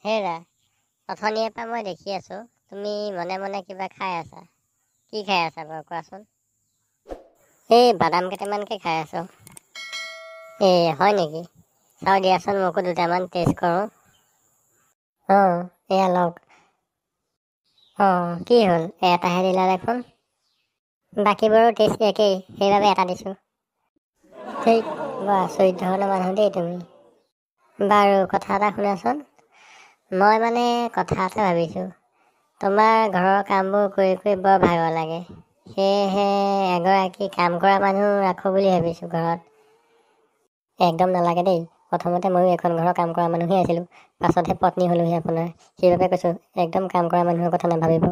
হেৰা, অথনিৰ পৰা মই দেখি আছো তুমি মনে মনে কিবা খাই আছা। কি খাই আছা বাৰু কোৱাচোন? এই বাদাম কেইটামানকে খাই আছো। হয় নেকি? চাওঁ দিয়াচোন, মোকো দুটামান টেষ্ট কৰোঁ। এয়া লওক। কি হ'ল, এটাহে দিলা দেখোন। বাকীবোৰো টেষ্ট একেই, সেইবাবে এটা দিছোঁ। ঠিক, বৰ আচৰিত ধৰণৰ মানুহ দেই তুমি। বাৰু কথা এটা শুনাচোন, মই কথা এটা ভাবিছোঁ। তোমাৰ ঘৰৰ কামবোৰ কৰি কৰি বৰ ভাগৰ লাগে, সেয়েহে এগৰাকী কাম কৰা মানুহ ৰাখোঁ বুলি ভাবিছোঁ ঘৰত। একদম নালাগে দেই, প্ৰথমতে ময়ো এখন ঘৰৰ কাম কৰা মানুহেই আছিলোঁ, পাছতহে পত্নী হ'লোহি আপোনাৰ। সেইবাবে কৈছোঁ, একদম কাম কৰা মানুহৰ কথা নাভাবিব।